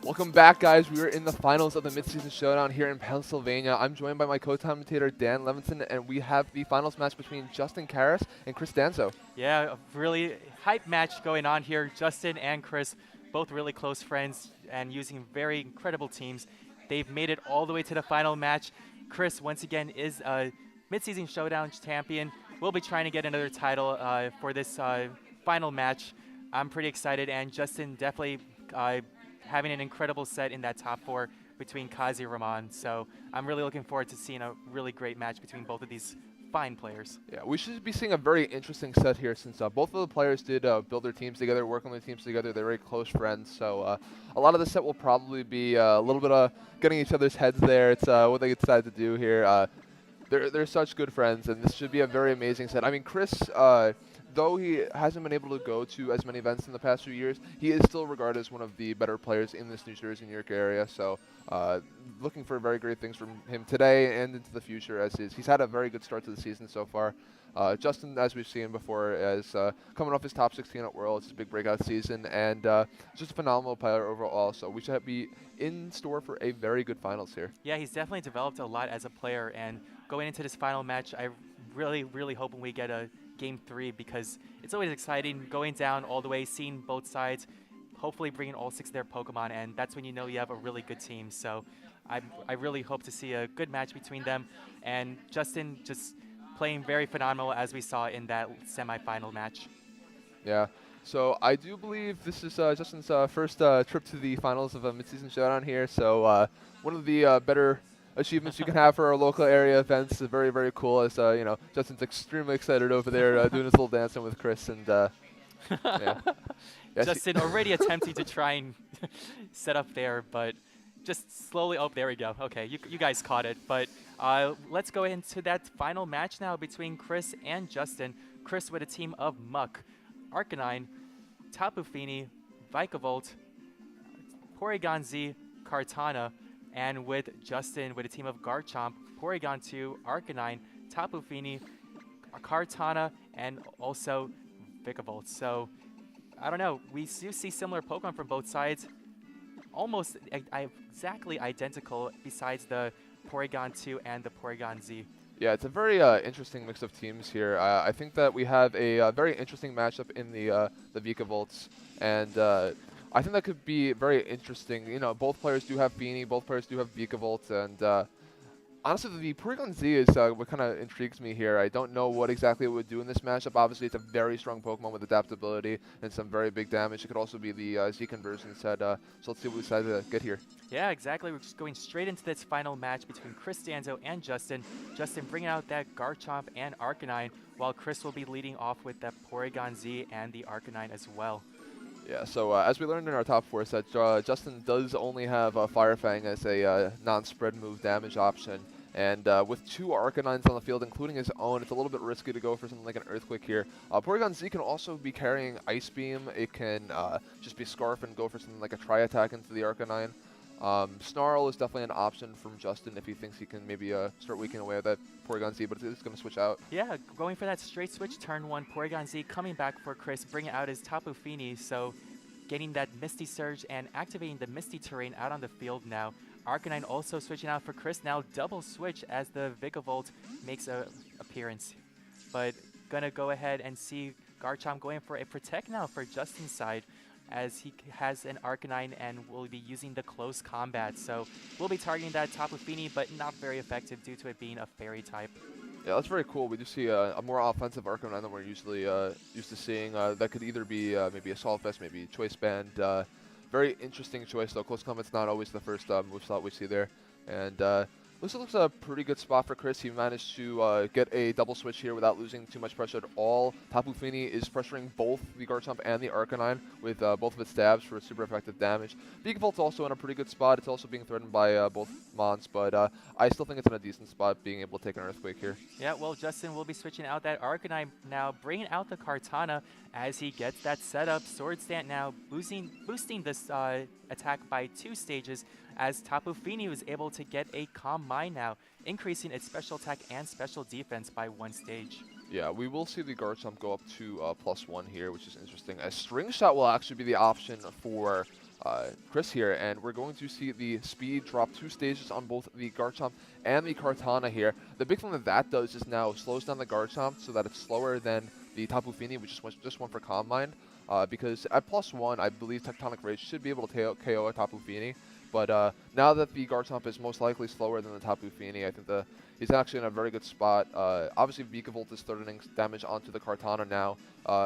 Welcome back, guys. We are in the finals of the midseason showdown here in Pennsylvania. I'm joined by my co-commentator Dan Levinson, and we have the finals match between Justin Karras and Chris Danzo. Yeah, a really hype match going on here. Justin and Chris, both really close friends and using very incredible teams. They've made it all the way to the final match. Chris, once again, is a midseason showdown champion. We'll be trying to get another title for this final match. I'm pretty excited, and Justin definitely having an incredible set in that top four between Kazi and Rahman. So I'm really looking forward to seeing a really great match between both of these fine players. Yeah, we should be seeing a very interesting set here since both of the players did build their teams together, work on their teams together. They're very close friends, so a lot of the set will probably be a little bit of getting each other's heads there. It's what they decided to do here. They're such good friends, and this should be a very amazing set. I mean, Chris, though he hasn't been able to go to as many events in the past few years, he is still regarded as one of the better players in this New Jersey, New York area. So looking for very great things from him today and into the future, as he's had a very good start to the season so far. Justin, as we've seen before, is coming off his top 16 at Worlds. It's a big breakout season, and just a phenomenal player overall. So we should be in store for a very good finals here. Yeah, he's definitely developed a lot as a player, and going into this final match, I really hoping we get a game 3 because it's always exciting going down all the way, seeing both sides, hopefully bringing all 6 of their Pokemon, and that's when you know you have a really good team. So I really hope to see a good match between them, and Justin just playing very phenomenal as we saw in that semifinal match. Yeah. So I do believe this is Justin's first trip to the finals of a midseason showdown here. So one of the better achievements you can have for our local area events is very cool. As Justin's extremely excited over there doing his little dancing with Chris and yeah. Yes, Justin already attempting to try and set up there, but just slowly. Oh, there we go. Okay, you guys caught it. But let's go into that final match now between Chris and Justin. Chris with a team of Muck, Arcanine, Tapu Fini, Vikavolt, Porygon Z, Kartana, and with Justin with a team of Garchomp, Porygon 2, Arcanine, Tapu Fini, Kartana, and also Vikavolt. So, I don't know. We do see similar Pokemon from both sides. Almost exactly identical besides the Porygon 2 and the Porygon Z. Yeah, it's a very interesting mix of teams here. I think that we have a very interesting matchup in the Vikavolts, and I think that could be very interesting. You know, both players do have Beanie, both players do have Vikavolt, and honestly, the Porygon Z is what kind of intrigues me here. I don't know what exactly it would do in this matchup. Obviously, it's a very strong Pokemon with adaptability and some very big damage. It could also be the Z conversion set, so let's see what we decide to get here. Yeah, exactly. We're just going straight into this final match between Chris Danzo and Justin. Justin bringing out that Garchomp and Arcanine, while Chris will be leading off with that Porygon Z and the Arcanine as well. Yeah, so as we learned in our top 4 set, Justin does only have Fire Fang as a non-spread move damage option. And with 2 Arcanines on the field, including his own, it's a little bit risky to go for something like an Earthquake here. Porygon Z can also be carrying Ice Beam. It can just be Scarf and go for something like a Tri-Attack into the Arcanine. Snarl is definitely an option from Justin if he thinks he can maybe start weakening away at that Porygon Z, but it's going to switch out. Yeah, going for that straight switch turn 1, Porygon Z coming back for Chris, bringing out his Tapu Fini, so getting that Misty Surge and activating the Misty Terrain out on the field now. Arcanine also switching out for Chris, now double switch as the Vikavolt makes an appearance. But gonna go ahead and see Garchomp going for a Protect now for Justin's side, as he has an Arcanine and will be using the close combat. So we'll be targeting that Tapu Fini, but not very effective due to it being a Fairy type. Yeah, that's very cool. We do see a more offensive Arcanine than we're usually used to seeing. That could either be maybe Assault Vest, maybe Choice Band. Very interesting choice, though. Close combat's not always the first move slot we see there. And looks a pretty good spot for Chris. He managed to get a double switch here without losing too much pressure at all. Tapu Fini is pressuring both the Garchomp and the Arcanine with both of its stabs for super effective damage. Vikavolt's also in a pretty good spot. It's also being threatened by both Mons, but I still think it's in a decent spot being able to take an Earthquake here. Yeah, well, Justin will be switching out that Arcanine now, bringing out the Kartana as he gets that setup. Sword Stand now boosting this attack by 2 stages, as Tapu Fini was able to get a Calm Mind now, increasing its special attack and special defense by 1 stage. Yeah, we will see the Garchomp go up to +1 here, which is interesting. As String Shot will actually be the option for Chris here, and we're going to see the speed drop 2 stages on both the Garchomp and the Kartana here. The big thing that does is now slows down the Garchomp so that it's slower than the Tapu Fini, which just went for Calm Mind. Because at +1, I believe Tectonic Rage should be able to KO a Tapu Fini. But now that the Garchomp is most likely slower than the Tapu Fini, I think he's actually in a very good spot. Obviously, Vikavolt is threatening damage onto the Kartana now,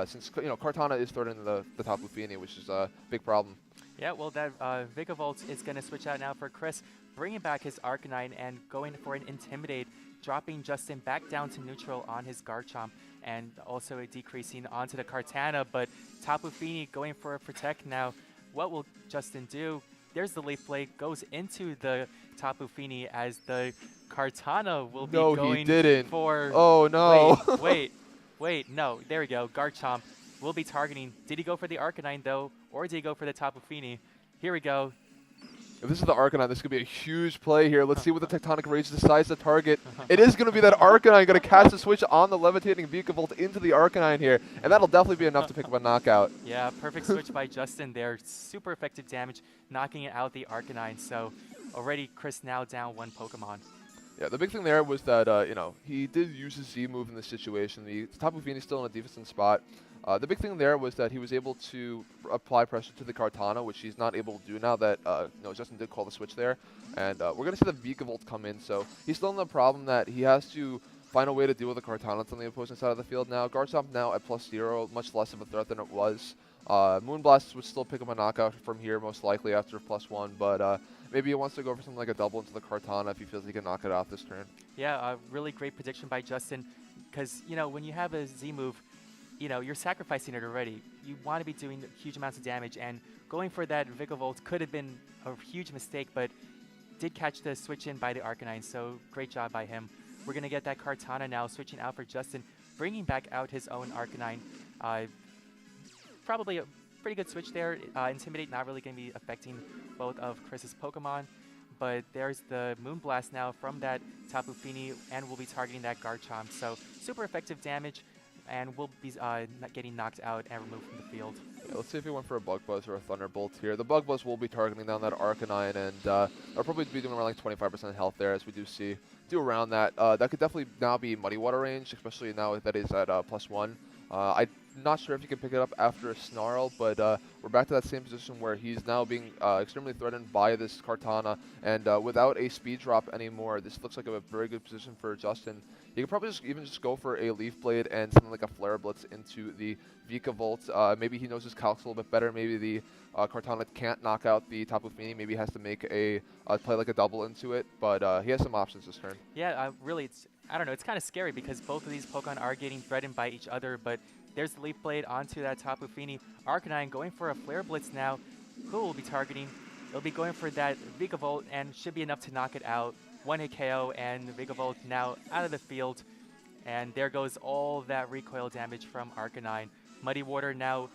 since Kartana is threatening the Tapu Fini, which is a big problem. Yeah, well, that Vikavolt is going to switch out now for Chris, bringing back his Arcanine and going for an Intimidate, dropping Justin back down to neutral on his Garchomp, and also decreasing onto the Kartana. But Tapu Fini going for a Protect now. What will Justin do? There's the Leaf Blade, goes into the Tapu Fini as the Kartana will be going for... Oh, no. Wait, no. There we go. Garchomp will be targeting. Did he go for the Arcanine, though, or did he go for the Tapu Fini? Here we go. If this is the Arcanine, this could be a huge play here. Let's see what the Tectonic Rage decides to target. It is going to be that Arcanine going to cast a switch on the Levitating Vikavolt into the Arcanine here, and that'll definitely be enough to pick up a knockout. Yeah, perfect switch by Justin there. Super effective damage, knocking it out the Arcanine. So already Chris now down 1 Pokemon. Yeah, the big thing there was that, he did use his Z move in this situation. The Tapu Fini is still in a decent spot. The big thing there was that he was able to apply pressure to the Kartana, which he's not able to do now that Justin did call the switch there. And we're going to see the Vikavolt come in, so he's still in the problem that he has to find a way to deal with the Kartana on the opposing side of the field now. Garchomp now at +0, much less of a threat than it was. Moonblast would still pick up a knockout from here, most likely after +1, but maybe he wants to go for something like a double into the Kartana if he feels he can knock it off this turn. Yeah, a really great prediction by Justin, because, when you have a Z move, you're sacrificing it already. You want to be doing huge amounts of damage, and going for that Vikavolt could have been a huge mistake, but did catch the switch in by the Arcanine, so great job by him. We're going to get that Kartana now, switching out for Justin, bringing back out his own Arcanine. Probably a pretty good switch there. Intimidate not really going to be affecting both of Chris's Pokemon, but there's the Moonblast now from that Tapu Fini, and we'll be targeting that Garchomp. So super effective damage, and we'll be getting knocked out and removed from the field. Yeah, let's see if he went for a Bug Buzz or a Thunderbolt here. The Bug Buzz will be targeting down that Arcanine, and they'll probably be doing around like 25% health there, as we do around that. That could definitely now be Muddy Water range, especially now that he's at +1. I'm not sure if he can pick it up after a Snarl, but we're back to that same position where he's now being extremely threatened by this Kartana, and without a speed drop anymore, this looks like a very good position for Justin. He could probably just go for a Leaf Blade and something like a Flare Blitz into the Vikavolt. Maybe he knows his calcs a little bit better. Maybe the Kartana can't knock out the Tapu Fini. Maybe he has to make a play like a double into it, but he has some options this turn. Yeah, really, I don't know, it's kind of scary because both of these Pokemon are getting threatened by each other, but there's the Leaf Blade onto that Tapu Fini. Arcanine going for a Flare Blitz now. Who will be targeting? It'll be going for that Vikavolt and should be enough to knock it out. 1-hit KO, and Vikavolt now out of the field. And there goes all that recoil damage from Arcanine. Muddy Water now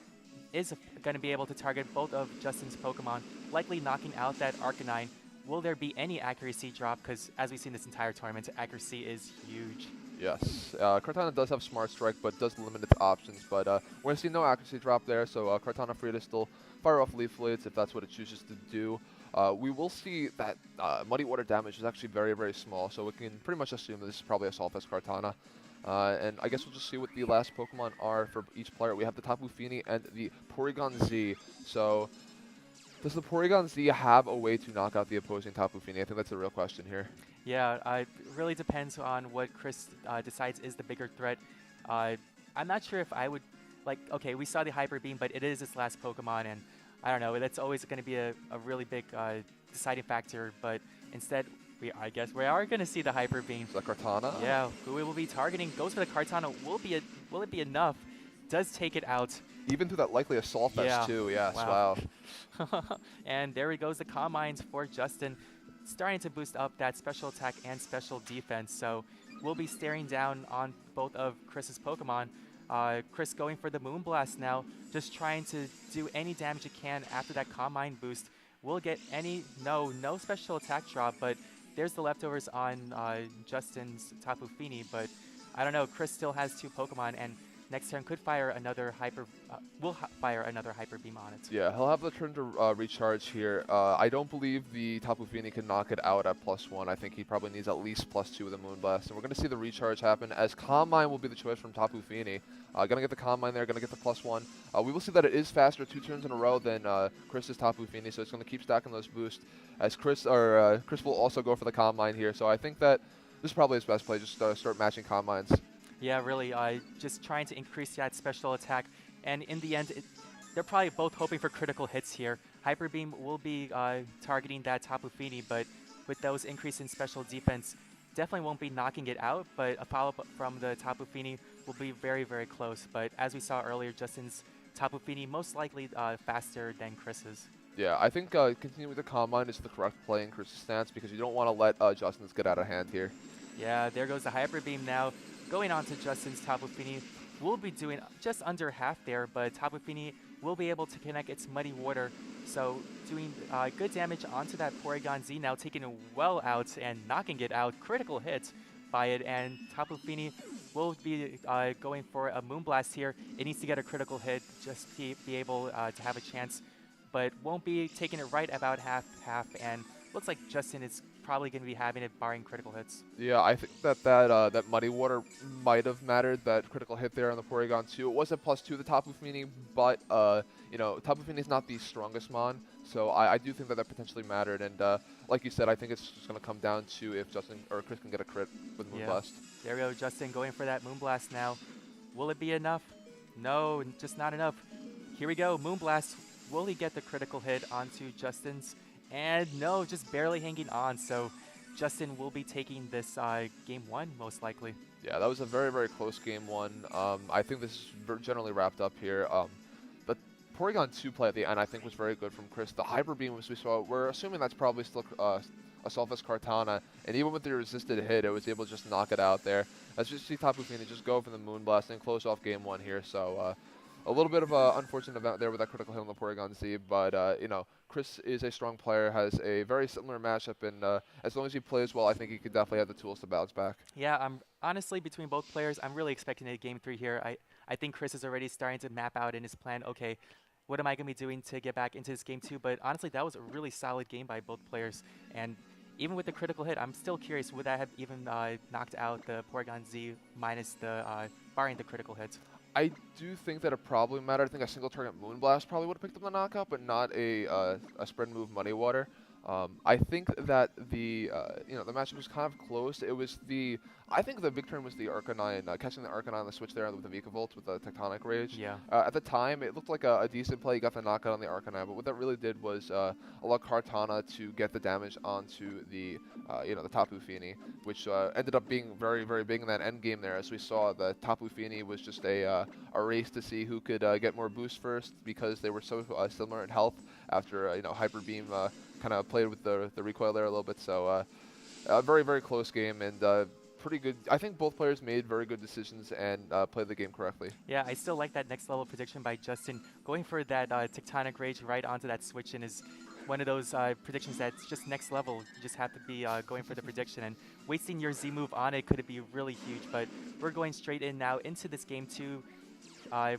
is going to be able to target both of Justin's Pokemon, likely knocking out that Arcanine. Will there be any accuracy drop? Because as we've seen this entire tournament, accuracy is huge. Yes, Kartana does have Smart Strike, but does limit its options. But we're going to see no accuracy drop there, so Kartana free to still fire off Leaf Blades if that's what it chooses to do. We will see that Muddy Water damage is actually very, very small, so we can pretty much assume that this is probably a Saltest Kartana. And I guess we'll just see what the last Pokemon are for each player. We have the Tapu Fini and the Porygon Z. So does the Porygon Z have a way to knock out the opposing Tapu Fini? I think that's the real question here. Yeah, it really depends on what Chris decides is the bigger threat. I'm not sure if I would, okay, we saw the Hyper Beam, but it is its last Pokemon, and I don't know, that's always going to be a really big deciding factor, but instead, I guess we are going to see the Hyper Beam. The Kartana? Yeah, who we will be targeting, goes for the Kartana. Will it be enough? Does take it out. Even through that likely Assault Vest too, yes, wow. And there he goes, the Calm Minds for Justin, starting to boost up that special attack and special defense. So we'll be staring down on both of Chris's Pokemon. Chris going for the Moonblast now, just trying to do any damage it can after that Calm Mind boost. We'll get no special attack drop, but there's the leftovers on Justin's Tapu Fini, but I don't know, Chris still has 2 Pokemon, and next turn could fire another fire another Hyper Beam on it. Yeah, he'll have the turn to recharge here. I don't believe the Tapu Fini can knock it out at +1. I think he probably needs at least +2 with the Moonblast. And we're going to see the recharge happen as Calm Mind will be the choice from Tapu Fini. Going to get the Calm Mind there, going to get the +1. We will see that it is faster 2 turns in a row than Chris's Tapu Fini, so it's going to keep stacking those boosts. As Chris will also go for the Calm Mind here. So I think that this is probably his best play, just start matching Calm Minds. Yeah, really, just trying to increase that special attack. And in the end, they're probably both hoping for critical hits here. Hyper Beam will be targeting that Tapu Fini, but with those increase in special defense, definitely won't be knocking it out, but a follow-up from the Tapu Fini will be very, very close. But as we saw earlier, Justin's Tapu Fini most likely faster than Chris's. Yeah, I think continuing with the Calm Mind is the correct play in Chris's stance because you don't want to let Justin's get out of hand here. Yeah, there goes the Hyper Beam now. Going on to Justin's Tapu Fini, will be doing just under half there, but Tapu Fini will be able to connect its Muddy Water, so doing good damage onto that Porygon Z now, taking it well out and knocking it out. Critical hit by it, and Tapu Fini will be going for a Moonblast here. It needs to get a critical hit just to be able to have a chance, but won't be taking it right about half, and looks like Justin is probably going to be having it barring critical hits. Yeah, I think that Muddy Water might have mattered, that critical hit there on the Porygon 2. It was a +2 the Tapu Fini, but you know, Tapu Fini is not the strongest Mon, so I do think that potentially mattered. And like you said, I think it's just going to come down to if Justin or Chris can get a crit with Moonblast. Yeah. There we go, Justin going for that Moonblast now. Will it be enough? No, just not enough. Here we go, Moonblast. Will he get the critical hit onto Justin's? And no, just barely hanging on. So Justin will be taking this game 1 most likely. Yeah, that was a very, very close game 1. I think this is generally wrapped up here. The Porygon 2 play at the end I think was very good from Chris. The Hyper Beam, as we saw, we're assuming that's probably still a Selfless Kartana. And even with the resisted hit, it was able to just knock it out there. Let's just see Tapu Fini just go for the Moonblast and close off game 1 here. So a little bit of an unfortunate event there with that critical hit on the Porygon Z, but you know, Chris is a strong player, has a very similar matchup, and as long as he plays well, I think he could definitely have the tools to bounce back. Yeah, honestly, between both players, I'm really expecting a game 3 here. I think Chris is already starting to map out in his plan, okay, what am I going to be doing to get back into this game 2? But honestly, that was a really solid game by both players, and even with the critical hit, I'm still curious, would that have even knocked out the Porygon Z minus the barring the critical hits? I do think that it probably mattered. I think a single target Moonblast probably would have picked up the knockout, but not a spread move Muddy Water. I think that the you know, the matchup was kind of close. It was I think the big turn was the Arcanine, catching the Arcanine on the switch there with the Vikavolt with the Tectonic Rage. Yeah. At the time, it looked like a decent play. He got the knockout on the Arcanine, but what that really did was allow Kartana to get the damage onto the you know, the Tapu Fini, which ended up being very, very big in that end game there. As we saw, the Tapu Fini was just a race to see who could get more boost first because they were so similar in health after you know, Hyper Beam kind of played with the recoil there a little bit. So a very, very close game and pretty good. I think both players made very good decisions and played the game correctly. Yeah, I still like that next level prediction by Justin. Going for that Tectonic Rage right onto that switch in is one of those predictions that's just next level. You just have to be going for the prediction, and wasting your Z move on it could be really huge. But we're going straight in now into this game 2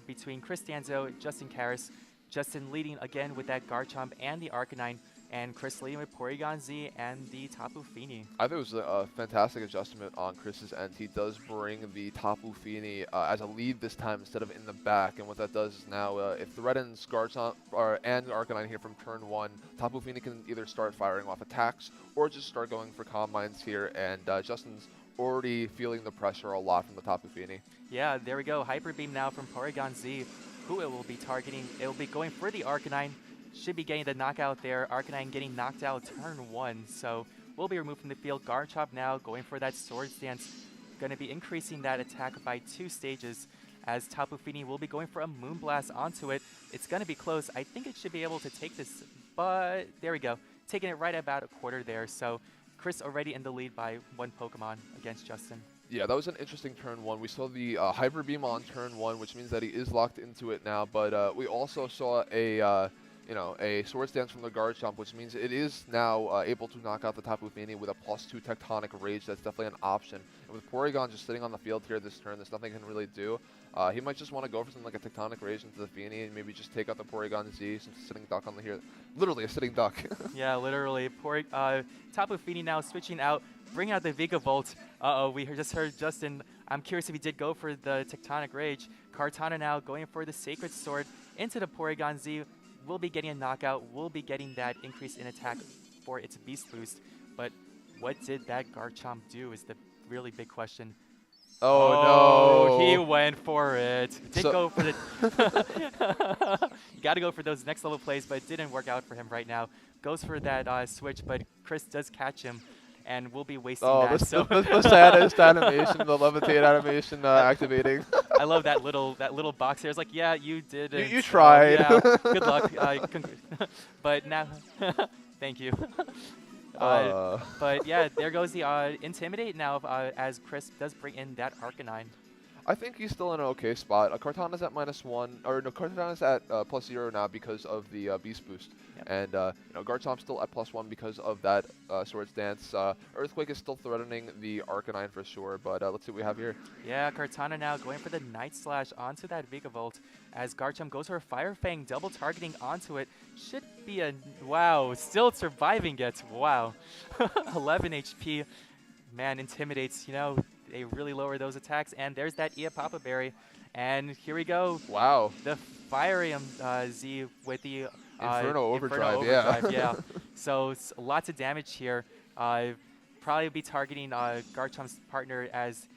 between Chris Danzo and Justin Karras. Justin leading again with that Garchomp and the Arcanine, and Chris leading with Porygon Z and the Tapu Fini. I think it was a fantastic adjustment on Chris's end. He does bring the Tapu Fini as a lead this time instead of in the back, and what that does is now if threatens Garchomp and Arcanine here from turn 1, Tapu Fini can either start firing off attacks or just start going for Calm Minds here, and Justin's already feeling the pressure a lot from the Tapu Fini. Yeah, there we go. Hyper Beam now from Porygon Z, who it will be targeting. It will be going for the Arcanine. Should be getting the knockout there. Arcanine getting knocked out turn 1, so will be removed from the field. Garchomp now going for that Sword Stance. Going to be increasing that attack by 2 stages as Tapu Fini will be going for a Moonblast onto it. It's going to be close. I think it should be able to take this, but there we go. Taking it right about a quarter there, so Chris already in the lead by 1 Pokemon against Justin. Yeah, that was an interesting turn 1. We saw the Hyper Beam on turn 1, which means that he is locked into it now, but we also saw a a Swords Dance from the Guard Chomp, which means it is now able to knock out the Tapu Fini with a +2 Tectonic Rage. That's definitely an option. And with Porygon just sitting on the field here this turn, there's nothing he can really do. He might just want to go for something like a Tectonic Rage into the Fini and maybe just take out the Porygon Z since it's sitting duck on the here. Literally a sitting duck. Yeah, literally. Tapu Fini now switching out, bringing out the Vigavolt. Uh-oh, we just heard Justin. I'm curious if he did go for the Tectonic Rage. Kartana now going for the Sacred Sword into the Porygon Z. Will be getting a knockout, will be getting that increase in attack for its Beast Boost. But what did that Garchomp do is the really big question. Oh, no. He went for it. Did go for the... You got to go for those next level plays, but it didn't work out for him right now. Goes for that switch, but Chris does catch him. And we'll be wasting that. The saddest animation, the levitate animation activating. I love that little box here. It's like, yeah, you did. You tried. Yeah, good luck. But now, thank you. But yeah, there goes the Intimidate now as Chris does bring in that Arcanine. I think he's still in an okay spot. Kartana's at -1, or no, Kartana's at +0 now because of the Beast Boost. Yep. And Garchomp's still at +1 because of that Swords Dance. Earthquake is still threatening the Arcanine for sure, but let's see what we have here. Yeah, Kartana now going for the Night Slash onto that Vigavolt as Garchomp goes for a Fire Fang, double targeting onto it. Should be a... Wow, still surviving it. Wow. 11 HP. Man, intimidates, they really lower those attacks. And there's that Papa Berry. And here we go. Wow. The Firium Z with the Inferno Overdrive, yeah. So lots of damage here. Probably be targeting Garchomp's partner as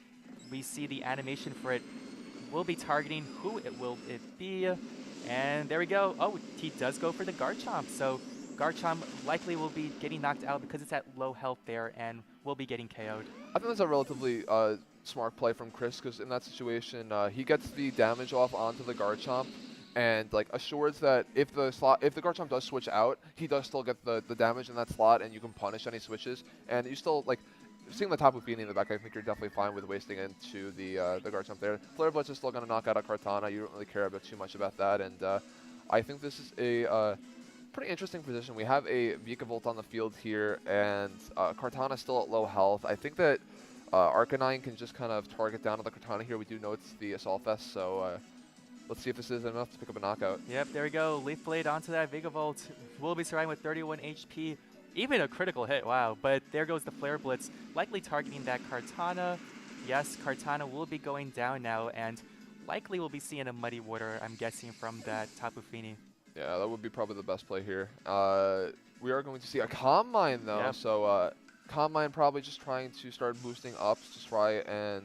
we see the animation for it. We'll be targeting who it will be. And there we go. Oh, he does go for the Garchomp. So Garchomp likely will be getting knocked out because it's at low health there and will be getting KO'd. I think that's a relatively smart play from Chris because in that situation, he gets the damage off onto the Garchomp and assures that if the Garchomp does switch out, he does still get the damage in that slot and you can punish any switches. And you still, seeing the Tapu Fini in the back, I think you're definitely fine with wasting into the Garchomp there. Flare Blitz is still going to knock out a Kartana. You don't really care too much about that. And I think this is a... pretty interesting position. We have a Vikavolt on the field here, and Kartana still at low health. I think that Arcanine can just kind of target down to the Kartana here. We do know it's the Assault Fest, so let's see if this is enough to pick up a knockout. Yep, there we go. Leaf Blade onto that Vigavolt. Will be surviving with 31 HP. Even a critical hit, wow. But there goes the Flare Blitz, likely targeting that Kartana. Yes, Kartana will be going down now, and likely we'll be seeing a Muddy Water, I'm guessing, from that Tapu Fini. Yeah, that would be probably the best play here. We are going to see a Calm Mind, though. Yep. So Calm Mind probably just trying to start boosting up to try and,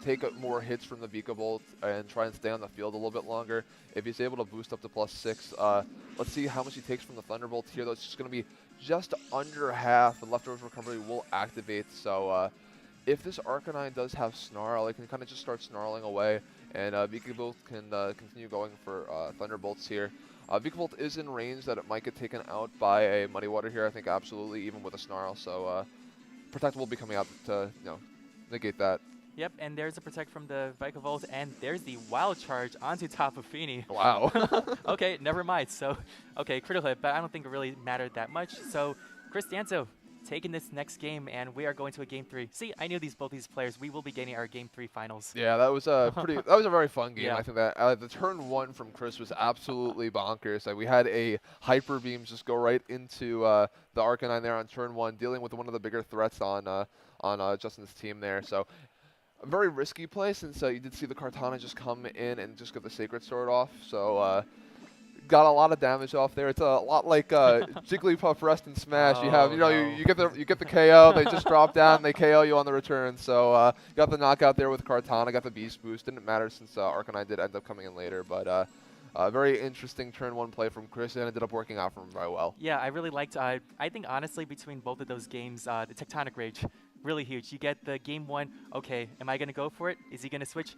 take more hits from the Vikavolt and try and stay on the field a little bit longer. If he's able to boost up to +6, let's see how much he takes from the Thunderbolt here. That's just going to be just under half. The Leftovers Recovery will activate. So if this Arcanine does have Snarl, it can kind of just start snarling away. And Vikavolt can continue going for Thunderbolts here. Vikavolt is in range that it might get taken out by a Muddy Water here, I think, absolutely, even with a Snarl. So Protect will be coming out to, negate that. Yep, and there's a Protect from the Vikavolt, and there's the Wild Charge onto Tapu Fini. Wow. Okay, never mind. So, okay, critical hit, but I don't think it really mattered that much. So, Chris Danzo taking this next game, and we are going to a Game 3. See, I knew both these players. We will be getting our Game 3 finals. Yeah, that was a that was a very fun game. Yeah. I think that the turn 1 from Chris was absolutely bonkers. We had a Hyper Beam just go right into the Arcanine there on turn 1, dealing with one of the bigger threats on Justin's team there. So a very risky play since you did see the Kartana just come in and just get the Sacred Sword off. So got a lot of damage off there. It's a lot like Jigglypuff Rest and Smash. You have, you get the KO. They just drop down. They KO you on the return. So got the knockout there with Kartana. Got the Beast Boost. Didn't matter since Arcanine did end up coming in later. But very interesting turn 1 play from Chris, and ended up working out for him very well. Yeah, I really liked. I think honestly between both of those games, the Tectonic Rage, really huge. You get the game 1. Okay, am I gonna go for it? Is he gonna switch?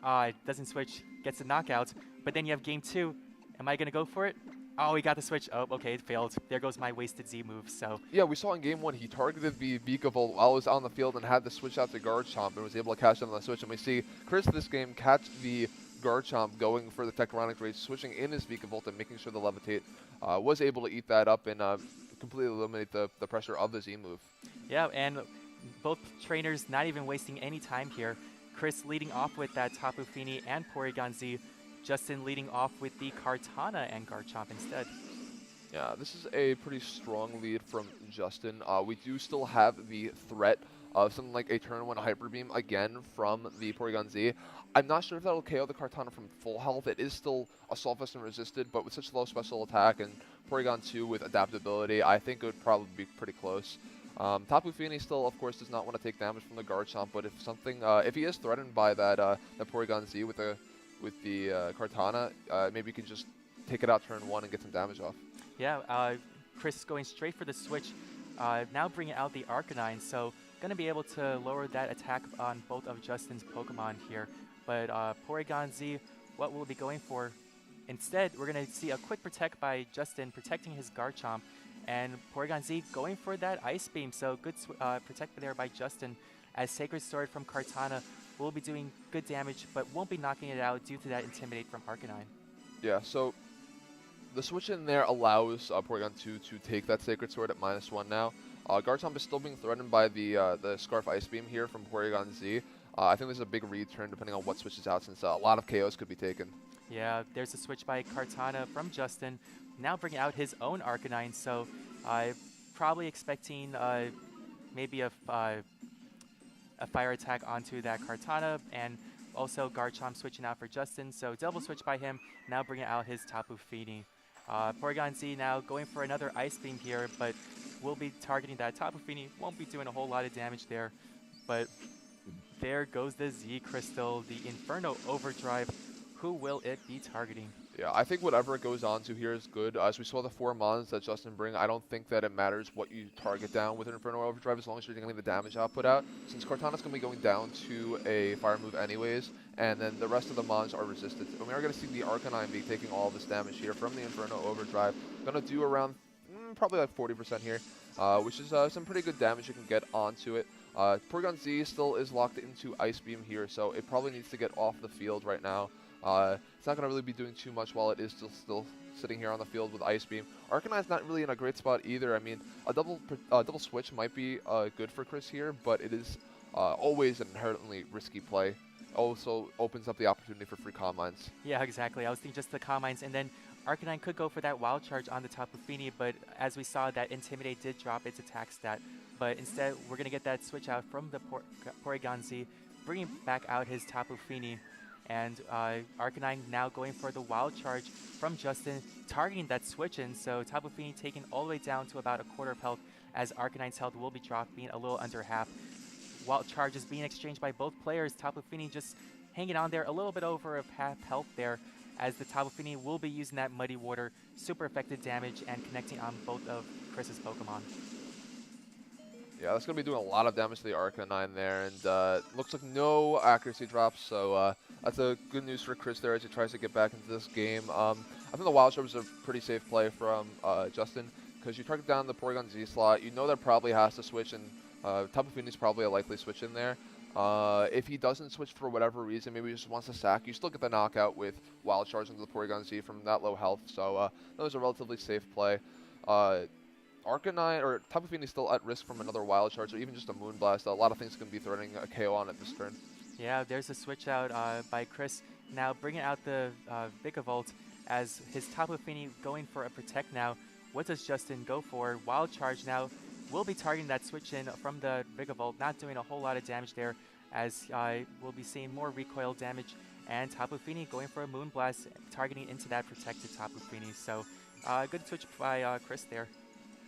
Doesn't switch. Gets the knockout. But then you have game 2. Am I going to go for it? Oh, he got the switch. Oh, okay, it failed. There goes my wasted Z move. So yeah, we saw in game 1 he targeted the Vikavolt while it was on the field and had the switch out to Garchomp and was able to catch it on the switch. And we see Chris this game catch the Garchomp going for the Tectonic Rage, switching in his Vikavolt and making sure the Levitate was able to eat that up and completely eliminate the pressure of the Z move. Yeah, and both trainers not even wasting any time here. Chris leading off with that Tapu Fini and Porygon Z. Justin leading off with the Kartana and Garchomp instead. Yeah, this is a pretty strong lead from Justin. We do still have the threat of something like a turn 1 Hyper Beam again from the Porygon Z. I'm not sure if that'll KO the Kartana from full health. It is still Assault Vest and resisted, but with such low special attack and Porygon 2 with adaptability, I think it would probably be pretty close. Tapu Fini still, of course, does not want to take damage from the Garchomp, but if he is threatened by that Porygon Z with the Kartana, maybe he can just take it out turn 1 and get some damage off. Yeah, Chris going straight for the switch, now bringing out the Arcanine, so going to be able to lower that attack on both of Justin's Pokemon here. But Porygon Z, what will be going for? Instead, we're going to see a quick protect by Justin, protecting his Garchomp, and Porygon Z going for that Ice Beam, so good protect there by Justin, as Sacred Sword from Kartana will be doing good damage, but won't be knocking it out due to that Intimidate from Arcanine. Yeah, so the switch in there allows Porygon 2 to take that Sacred Sword at -1 now. Garchomp is still being threatened by the Scarf Ice Beam here from Porygon Z. I think there's a big return depending on what switches out, since a lot of KOs could be taken. Yeah, there's a switch by Kartana from Justin, now bringing out his own Arcanine, so probably expecting maybe a fire attack onto that Kartana, and also Garchomp switching out for Justin, so double switch by him, now bringing out his Tapu Fini. Porygon Z now going for another Ice Beam here, but will be targeting that Tapu Fini, won't be doing a whole lot of damage there, but there goes the Z Crystal, the Inferno Overdrive. Who will it be targeting? Yeah, I think whatever it goes on to here is good. As we saw the 4 mons that Justin bring, I don't think that it matters what you target down with an Inferno Overdrive as long as you're getting the damage output out. Since Kartana's going to be going down to a fire move anyways, and then the rest of the mons are resisted. And we are going to see the Arcanine be taking all this damage here from the Inferno Overdrive. Going to do around probably like 40% here, which is some pretty good damage you can get onto it. Porygon Z still is locked into Ice Beam here, so it probably needs to get off the field right now. It's not going to really be doing too much while it is still sitting here on the field with Ice Beam. Arcanine's not really in a great spot either. I mean, a double switch might be good for Chris here, but it is always an inherently risky play. Also opens up the opportunity for free Calm Minds. Yeah, exactly. I was thinking just the Calm Minds, and then Arcanine could go for that Wild Charge on the Tapu Fini, but as we saw, that Intimidate did drop its attack stat. But instead, we're going to get that switch out from the Porygon Z, bringing back out his Tapu Fini. And Arcanine now going for the Wild Charge from Justin, targeting that switch in, so Tapu Fini taken all the way down to about a quarter of health, as Arcanine's health will be dropped, being a little under half. Wild Charge is being exchanged by both players. Tapu Fini just hanging on there, a little bit over of half health there, as the Tapu Fini will be using that Muddy Water, super effective damage, and connecting on both of Chris's Pokemon. Yeah, that's going to be doing a lot of damage to the Arcanine there, and looks like no accuracy drops, so that's a good news for Chris there as he tries to get back into this game. I think the Wild Charge is a pretty safe play from Justin, because you target down the Porygon Z slot, you know that probably has to switch, and Tapu Fini is probably a likely switch in there. If he doesn't switch for whatever reason, maybe he just wants to sack, you still get the knockout with Wild Charge into the Porygon Z from that low health, so that was a relatively safe play. Arcanine, or Tapu Fini is still at risk from another Wild Charge, or even just a Moonblast. A lot of things can be threatening a KO on it this turn. Yeah, there's a switch out by Chris, now bringing out the Vikavolt, as his Tapu Fini going for a Protect now. What does Justin go for? Wild Charge now will be targeting that switch in from the Vikavolt, not doing a whole lot of damage there, as we'll be seeing more recoil damage, and Tapu Fini going for a Moonblast, targeting into that protected Tapu Fini. So good switch by Chris there.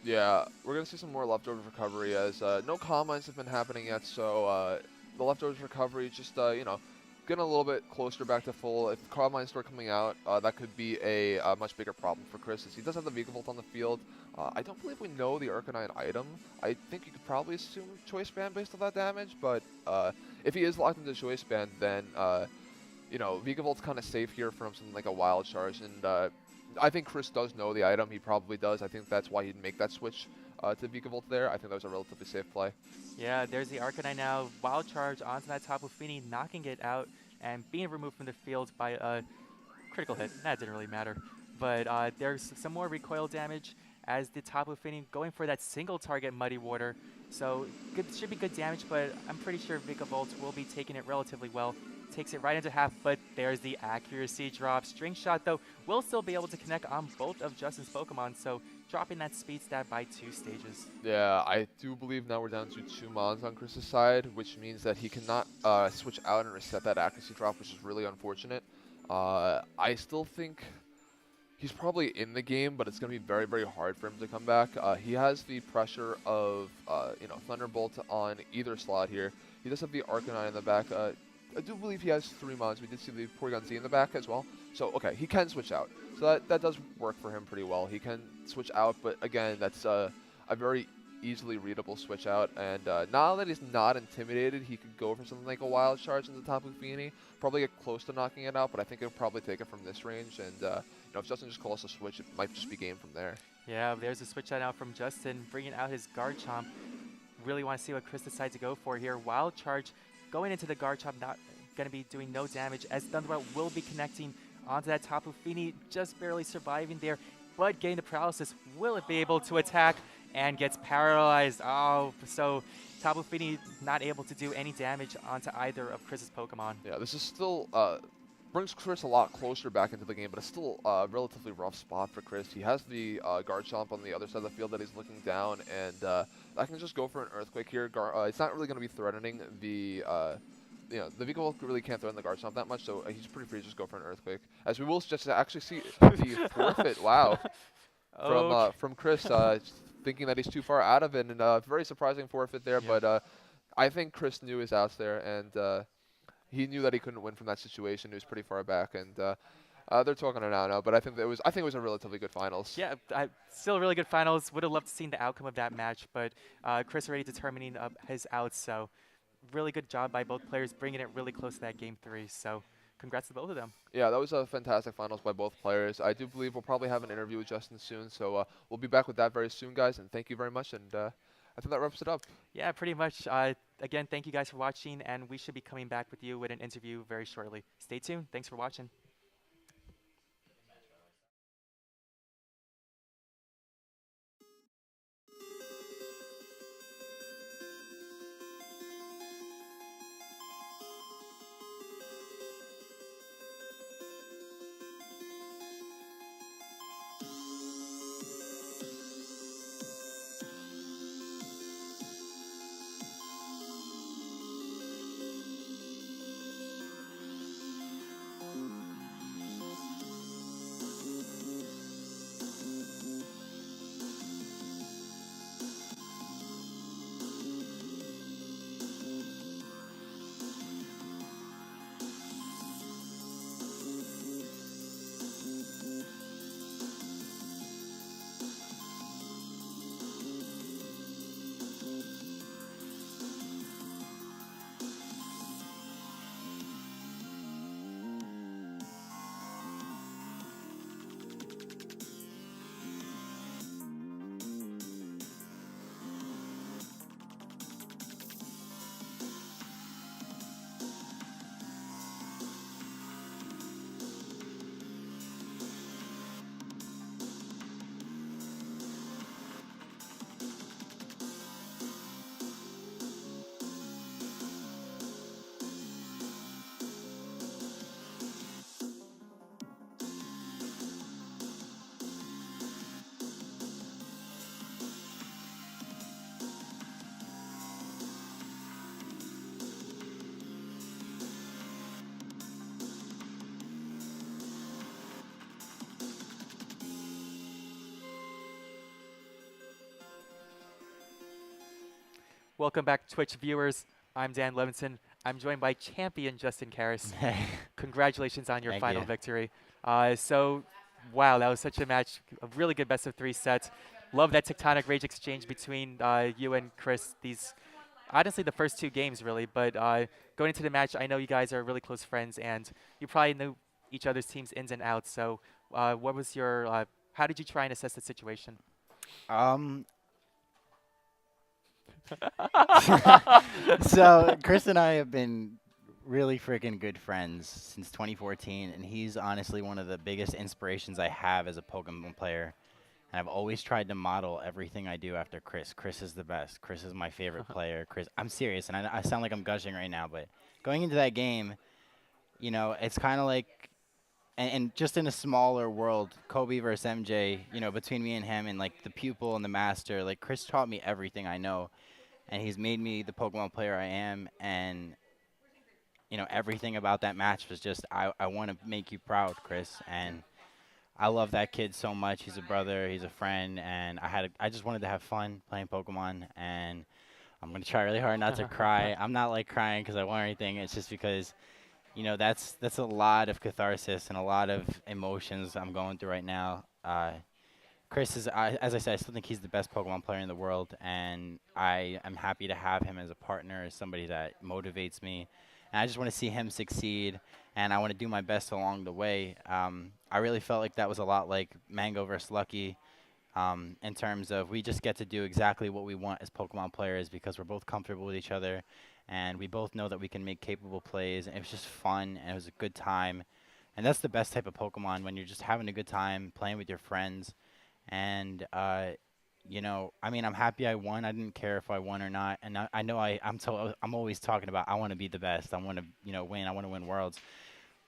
Yeah, we're going to see some more leftovers recovery, as no Calm Minds have been happening yet, so the leftovers recovery just, you know, getting a little bit closer back to full. If Calm Minds start coming out, that could be a much bigger problem for Chris, as he does have the Vikavolt on the field. I don't believe we know the Arcanine item. I think you could probably assume Choice Band based on that damage, but if he is locked into Choice Band, then, you know, Vikavolt's kind of safe here from something like a Wild Charge, and I think Chris does know the item. He probably does. I think that's why he'd make that switch to Vikavolt there. I think that was a relatively safe play. Yeah, there's the Arcanine now. Wild Charge onto that Tapu Fini, knocking it out and being removed from the field by a critical hit. That didn't really matter. but there's some more recoil damage as the Tapu Fini going for that single target Muddy Water. So good, should be good damage, but I'm pretty sure Vikavolt will be taking it relatively well. Takes it right into half, but there's the accuracy drop. String Shot, though, will still be able to connect on both of Justin's Pokemon, so dropping that speed stat by 2 stages. Yeah, I do believe now we're down to 2 Mons on Chris's side, which means that he cannot switch out and reset that accuracy drop, which is really unfortunate. I still think he's probably in the game, but it's going to be very, very hard for him to come back. He has the pressure of, Thunderbolt on either slot here. He does have the Arcanine in the back. I do believe he has 3 Mons. We did see the Porygon Z in the back as well. So, okay, he can switch out. So that does work for him pretty well. He can switch out, but again, that's a very easily readable switch out. And now that he's not intimidated, he could go for something like a Wild Charge into Tapu Fini. Probably get close to knocking it out, but I think he'll probably take it from this range. And if Justin just calls a switch, it might just be game from there. Yeah, there's a switch out from Justin, bringing out his Garchomp. Really want to see what Chris decides to go for here. Wild Charge going into the Garchomp, not going to be doing no damage, as Thunderbolt will be connecting onto that Tapu Fini, just barely surviving there, but getting the paralysis. Will it be able to attack? And gets paralyzed. Oh, so Tapu Fini not able to do any damage onto either of Chris's Pokemon. Yeah, this is still brings Chris a lot closer back into the game, but it's still a relatively rough spot for Chris. He has the Garchomp on the other side of the field that he's looking down, and I can just go for an Earthquake here. It's not really going to be threatening the the Vikavolt really can't threaten the Garchomp that much, so he's pretty free to just go for an Earthquake. As we will just actually see the forfeit, wow, from Chris, thinking that he's too far out of it, and very surprising forfeit there, Yeah. but I think Chris knew his outs there, and he knew that he couldn't win from that situation. He was pretty far back, and they're talking it out now, but I think it was a relatively good finals. Yeah, still a really good finals. Would have loved to see the outcome of that match, but Chris already determining his outs, so really good job by both players, bringing it really close to that game 3. So congrats to both of them. Yeah, that was a fantastic finals by both players. I do believe we'll probably have an interview with Justin soon, so we'll be back with that very soon, guys, and thank you very much, and I think that wraps it up. Yeah, pretty much. Again, thank you guys for watching, and we should be coming back with you with an interview very shortly. Stay tuned. Thanks for watching. Welcome back, Twitch viewers. I'm Dan Levinson. I'm joined by champion Justin Karras. Hey. Congratulations on your Thank final you. victory. Wow, that was such a match. A really good best-of-3 set. Love that Tectonic Rage exchange between you and Chris. These, honestly, the first 2 games, really. But going into the match, I know you guys are really close friends, and you probably knew each other's teams ins and outs. So what was your, how did you try and assess the situation? So Chris and I have been really freaking good friends since 2014, and he's honestly one of the biggest inspirations I have as a Pokemon player. And I've always tried to model everything I do after Chris. Chris is the best. Chris is my favorite player. Chris, I'm serious, and I sound like I'm gushing right now, but going into that game, it's kind of like, and just in a smaller world, Kobe versus MJ, between me and him, and like the pupil and the master, like Chris taught me everything I know, and he's made me the Pokemon player I am, and everything about that match was just, I want to make you proud, Chris, and I love that kid so much. He's a brother, he's a friend, and I just wanted to have fun playing Pokemon, and I'm gonna try really hard not to cry. I'm not like crying because I want anything. It's just because, that's a lot of catharsis and a lot of emotions I'm going through right now. Chris is, as I said, I still think he's the best Pokemon player in the world, and I am happy to have him as a partner, as somebody that motivates me. And I just want to see him succeed, and I want to do my best along the way. I really felt like that was a lot like Mango versus Lucky, in terms of we just get to do exactly what we want as Pokemon players because we're both comfortable with each other, and we both know that we can make capable plays, and it was just fun, and it was a good time. And that's the best type of Pokemon, when you're just having a good time playing with your friends. And I mean, I'm happy I won. I didn't care if I won or not. And I know I'm always talking about I want to be the best. I want to win. I want to win worlds.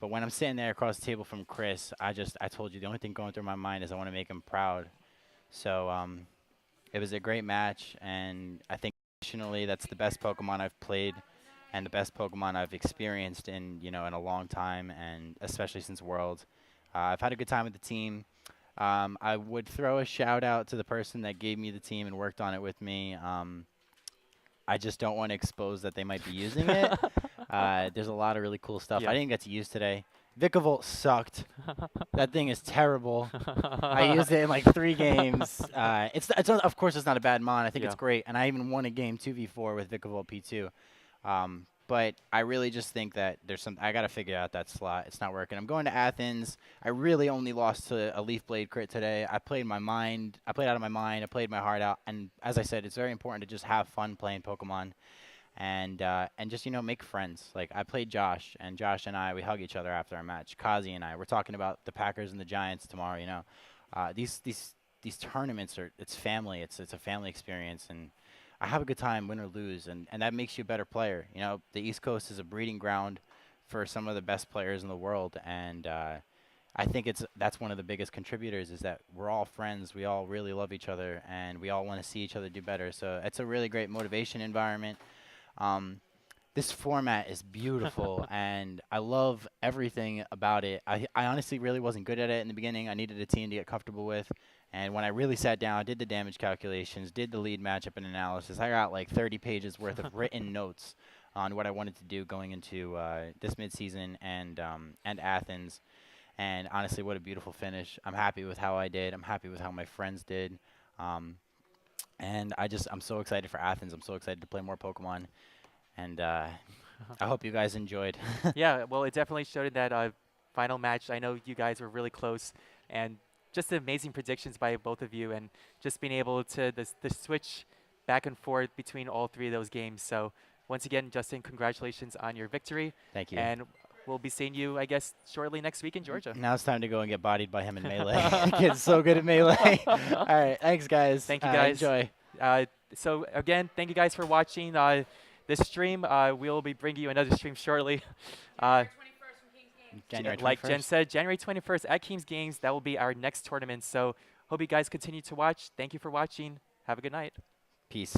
But when I'm sitting there across the table from Chris, I told you the only thing going through my mind is I want to make him proud. So it was a great match, and I think additionally that's the best Pokemon I've played and the best Pokemon I've experienced in a long time, and especially since Worlds. I've had a good time with the team. I would throw a shout out to the person that gave me the team and worked on it with me. I just don't want to expose that they might be using it. There's a lot of really cool stuff I didn't get to use today. Vikavolt sucked. That thing is terrible. I used it in like 3 games. Of course, it's not a bad mon. I think it's great. And I even won a game 2v4 with Vikavolt P2. But I really just think that I got to figure out that slot. It's not working. I'm going to Athens. I really only lost to a Leaf Blade crit today. I played my mind. I played out of my mind. I played my heart out. And as I said, it's very important to just have fun playing Pokemon, and just make friends. Like I played Josh, and Josh and I, we hug each other after our match. Kazi and I, we're talking about the Packers and the Giants tomorrow. These tournaments it's family. It's a family experience, and I have a good time, win or lose, and that makes you a better player. The East Coast is a breeding ground for some of the best players in the world, and I think that's one of the biggest contributors, is that we're all friends, we all really love each other, and we all want to see each other do better. So it's a really great motivation environment. This format is beautiful, and I love everything about it. I honestly really wasn't good at it in the beginning. I needed a team to get comfortable with. And when I really sat down, did the damage calculations, did the lead matchup and analysis, I got like 30 pages worth of written notes on what I wanted to do going into this midseason and Athens. And honestly, what a beautiful finish. I'm happy with how I did. I'm happy with how my friends did. And I'm so excited for Athens. I'm so excited to play more Pokemon. And I hope you guys enjoyed. Yeah, well, it definitely showed in that final match. I know you guys were really close, and just amazing predictions by both of you, and just being able to the switch back and forth between all 3 of those games. So once again, Justin, congratulations on your victory. Thank you. And we'll be seeing you, I guess, shortly next week in Georgia. Now it's time to go and get bodied by him in Melee. Kid's so good at Melee. All right, thanks, guys. Thank you, guys. Enjoy. So again, thank you guys for watching this stream. We'll be bringing you another stream shortly. January 21st. Like Jen said, January 21st at King's Games. That will be our next tournament. So hope you guys continue to watch. Thank you for watching. Have a good night. Peace.